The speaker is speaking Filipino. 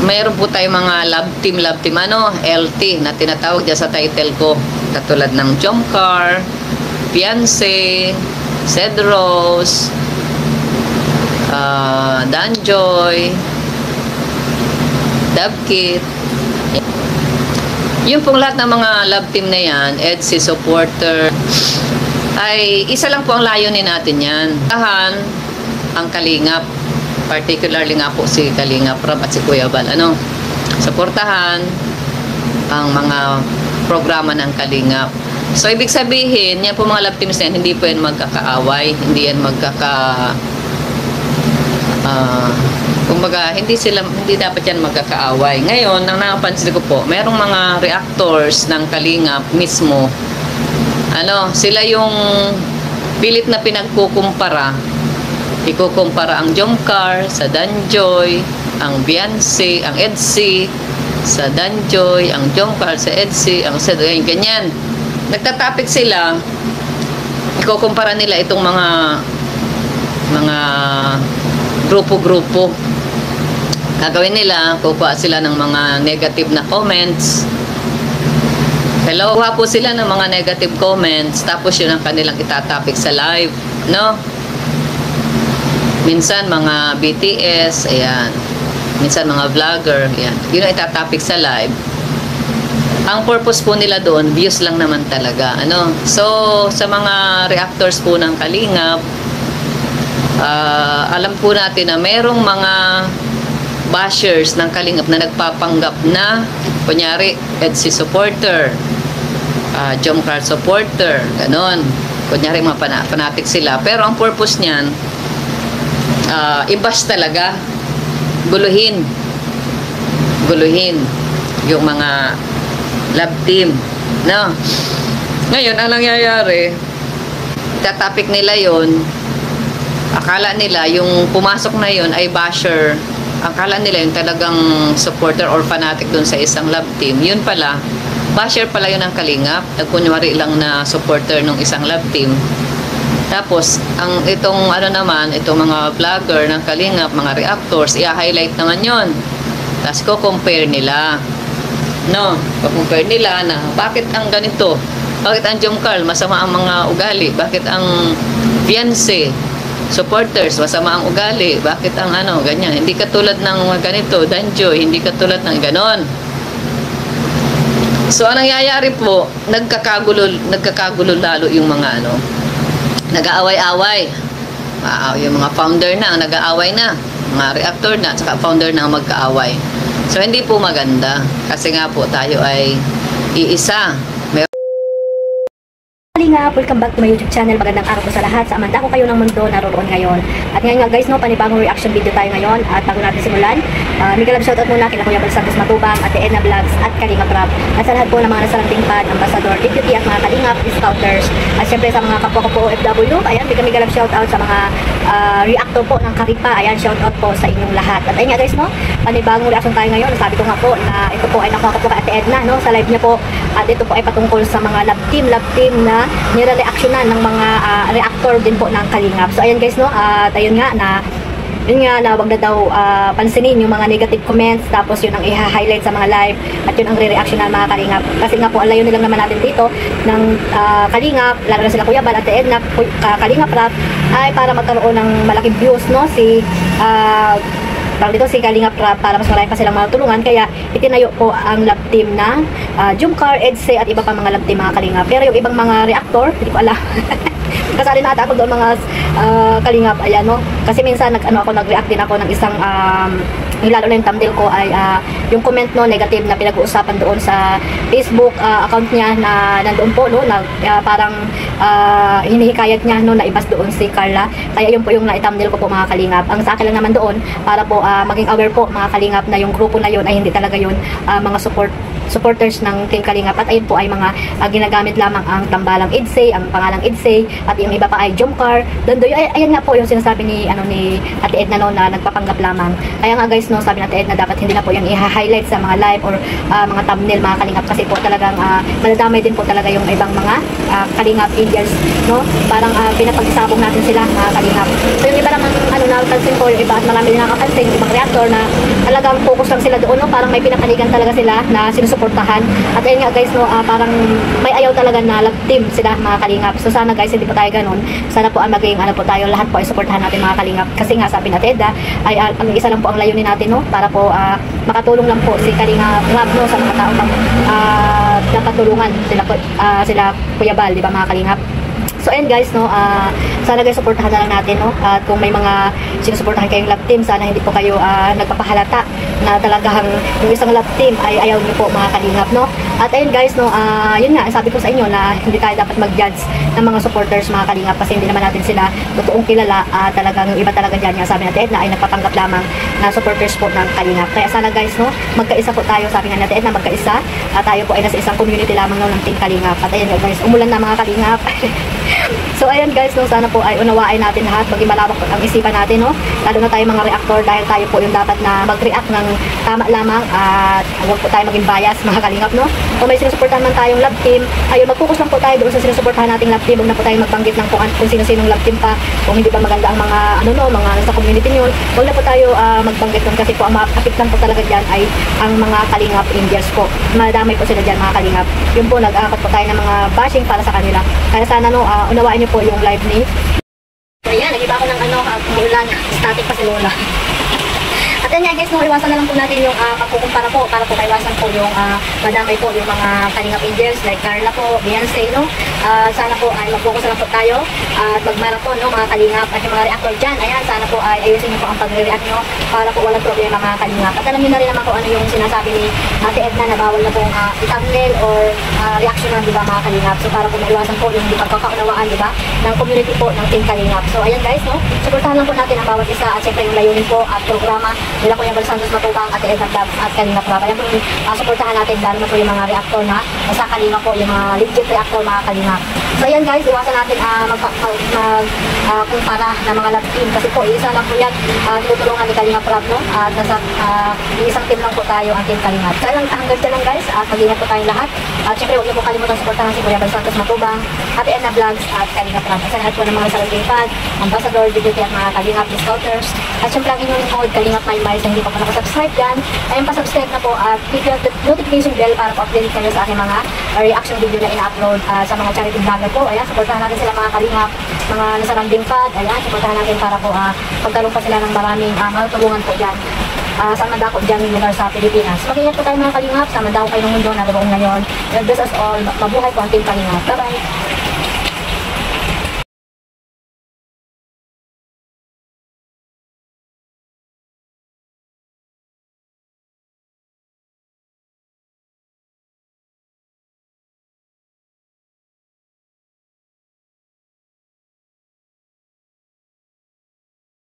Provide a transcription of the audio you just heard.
mayroon po tayong mga love team, LT na tinatawag dyan sa title ko. Katulad ng Jomcar, Fiance, Cedros, Danjoy, Dabkit. Yung pong lahat ng mga love team na yan, EDSI supporter, ay isa lang po ang layunin natin yan. Tahan ang Kalingap, particularly nga po si Kalingap Rob at si Kuya Bal. Suportahan ang mga programa ng Kalingap. So, ibig sabihin, yan po mga love teams na yan, hindi po yan magkakaaway, hindi yan kumbaga, hindi dapat yan magkakaaway. Ngayon, ang napansin ko po, merong mga reactors ng Kalingap mismo, sila yung pilit na pinagkukumpara. Ikukumpara ang Jomcar sa Danjoy, ang Fiance, ang EDSI sa Danjoy, ang Jomcar sa EDSI, ang Cedros, ganyan. Nagtatapik sila, ikukumpara nila itong mga grupo-grupo. Gagawin nila, kukuha sila ng mga negative na comments. Kuha po sila ng mga negative comments, tapos yun ang kanilang itatapik sa live, minsan mga BTS, ayan. Minsan mga vlogger, ayan. Yun ang itatapik sa live. Ang purpose po nila doon, views lang naman talaga, So, sa mga reactors po ng Kalingap, alam po natin na merong mga bashers ng Kalingap na nagpapanggap na kunyari EDSI supporter, Jomcar supporter, ganon. Kunyari mga fanatic sila, pero ang purpose niyan, i-bash talaga, guluhin yung mga love team, Ngayon, ang nangyayari, tatapik nila yon. Akala nila yung pumasok na yon ay basher. Akala nila yung talagang supporter or fanatic dun sa isang love team. Yun pala, basher pala yun ang Kalingap. Nagkunwari lang na supporter ng isang love team. Tapos, itong mga vlogger ng Kalingap, mga reactors, i-highlight naman yon. Tapos, compare nila. Compare nila na bakit ang ganito? Bakit ang Jomcar, masama ang mga ugali? Bakit ang Fiance, supporters, masama ang ugali? Bakit ang ganyan? Hindi katulad ng ganito, Danjoy, hindi katulad ng ganon. So, anong nangyayari po, nagkakagulo lalo yung mga nag-aaway-away. Yung mga founder na, nag-aaway na. Mga reactor na, saka founder na magkaaway. So, hindi po maganda. Kasi nga po, tayo ay iisa. Kalingap, welcome back to my YouTube channel. Magandang araw po sa lahat. Sa amanda ko kayo ng mundo naroon ngayon. At ngayon nga guys, panibagong reaction video tayo ngayon. At bago natin simulan, mega love shoutout muna kila Kuya Bal Santos Matubang, Ate Edna Vlogs at Kalingap Rob. At sa lahat po ng mga nasalamping pad, ambassador, deputy at mga Kalingap, scouters. At syempre sa mga kapwa ko po OFW, ayan, mega love shoutout sa mga reactor po ng Karipa. Ayan, shoutout po sa inyong lahat. At ayun nga guys, panibagong reaction tayo ngayon. Sabi ko nga po na ito po ay nakuha ko po kay Ate Edna, sa live niya po. At ito po ay patungkol sa mga love team na nire-reactionan ng mga reactor din po ng Kalingap. So ayan guys, ayun nga na wag na daw pansinin yung mga negative comments, tapos yun ang i-highlight sa mga live at yun ang re-reaction ng mga Kalingap. Kasi nga po, alayo nilang naman natin dito ng Kalingap, lalo na sila Kuya Bal at Edna, Kalingap Rob, ay para magkaroon ng malaking views, si Kalingap Rob, para mas marami pa silang matulungan. Kaya itinayo po ang love team na Jomcar, EDSI at iba pa mga love team mga Kalingap. Pero yung ibang mga reactor, hindi ko alam. Kasali na ata ako doon mga Kalingap, ayan kasi minsan nag-react din ako ng isang lalo na yung thumbnail ko ay yung comment negative na pinag-uusapan doon sa Facebook account niya na nandoon po na parang hinihikayat niya na ibas doon si Carla. Kaya yun po yung na-thumbnail ko po mga Kalingap. Ang sa akin lang naman doon para po maging aware po mga Kalingap na yung grupo na yun ay hindi talaga yun mga supporters ng Team Kalingap, at ayun po ay mga ginagamit lamang ang tambalang EDSI, ang pangalang EDSI, at yung iba pa ay Jomcar, Dandoy. Ayan nga po yung sinasabi ni Ate Edna na nagpapanggap lamang. Kaya nga guys, sabi ni Ate Edna, dapat hindi na po yung i-highlight sa mga live or mga thumbnail mga Kalingap, kasi po talagang madadamay din po talaga yung ibang mga Kalingap angels, parang pinapag-isabong natin sila mga Kalingap. So yung iba naman napansin ko, yung iba at marami din nakapansin, yung ibang reactor na talagang focus lang sila doon, no? Parang may pinapanigan talaga sila na sinusuportahan. At ayun nga guys, no, parang may ayaw talaga na love team sila mga kalingap. So sana guys, hindi po tayo ganun. Sana po ang maging ano po tayo, lahat po ay suportahan natin mga kalingap. Kasi nga sabi natin, ay ang isa lang po ang layunin natin, no, para po makatulong lang po si Kalingap Rab, no, sa mga tao napatulungan sila Kuya Bal, di ba mga kalingap? So ayun guys, no, sana guys suportahan na lang natin, no, at kung may mga sinusuportahan kayong love team, sana hindi po kayo nagpapahalata na talagang yung isang love team ay ayaw niyo po mga kalingap, no. At ayun guys, no, yun nga, sabi ko sa inyo na hindi tayo dapat mag-judge ng mga supporters mga kalingap kasi hindi naman natin sila totoong kilala. Talagang yung iba talaga dyan, nga sabi natin na ay nagpapanggap lamang na supporters po ng kalingap. Kaya sana guys, no, magkaisa po tayo, sabi nga natin na magkaisa, tayo po ay nasa isang community lamang, no, ng team kalingap. At ayun guys, umulan na mga kalingap. So ayan guys, no, sana po ay unawain natin lahat, maging malawak ang isipan natin, no, lalo na tayo mga reactor, dahil tayo po yung dapat na mag-react ng tama lamang at huwag po tayo maging bias mga kalingap, no. Kung may sinusuportahan man tayong love team, ayun, mag-focus lang po tayo doon sa sinusuportahan nating love team. Huwag na po tayo magbanggit ng kung sino-sinong love team pa, kung hindi pa maganda ang mga mga nasa community niyo. Huwag na po tayo magbanggit doon kasi po ang maapektuhan po talaga dyan ay ang mga kalingap angels po. Madamay po sila dyan mga kalingap. Yun po, nag-aakot po tayo ng mga bashing para sa kanila. Kaya sana, no, unawain niyo po yung live ni. So ayan, nag-iba ako ng ulan, static pa si Lola. At yan nga guys, no, iwasan na lang po natin yung pagkukumpara po para po kaiwasan po yung madamay po yung mga kalingap angels like Carla po, Beyonce, no. Sana po ay mag-focus na lang po tayo at mag-marathon, no, mga kalingap. At yung mga reactor dyan, ayan, sana po ay ayusin niyo po ang pagre-react nyo para po walang problema mga kalingap. At alam niyo na rin naman kung ano yung sinasabi ni Ate Edna na bawal na pong i-thumbnail or reaction ng, di ba, mga kalingap. So para po maiwasan po yung di pagkakaunawaan, di ba, ng community po ng Team Kalingap. So ayan guys, no, suportahan lang po natin ang bawat isa at syempre yung layunin po at programa nila Kuya Bal Santos Matubang, Ate Edna Vlogs at Kalingap Rab. Ayan po yung suportahan natin, lalo na po yung mga reactor na nasa Kalingap po, yung mga legit reactor mga Kalingap. So ayan guys, iwasan natin kumpara ng mga love team kasi po isa lang po yan tinutulungan ni Kalingap Rab, no, at nasa isang team lang po tayo, ang Team Kalingap. So ayan, hanggang dyan lang guys, at mag-ingat po tayong lahat at syempre huwag niyo po kalimutan suportahan si Kuya Bal Santos Matubang, Ate Edna Vlogs at Kalingap Rab. Sa lahat po ng mga salagipad, ambassador, deputy at mga Kalingap scouters. At syempre ang inyong lingkod, Kalingap Maymay, sa hindi pa po nakasubscribe dyan, ayun pa subscribe na po at click yung notification bell para po update kayo sa aking mga reaction video na ina-upload sa mga charity vlogger po. Ayan, supportahan natin sila mga Kalingap, mga nasaranding pad. Ayan, supportahan natin para po pagkaroon pa sila ng maraming matulungan po dyan sa mandako dyan ng lugar sa Pilipinas. Mag-ingat po tayo mga Kalingap sa mandako kayo ng mundo na naroon ngayon. God bless us all. Mabuhay po ang Team Kalingap. Bye-bye!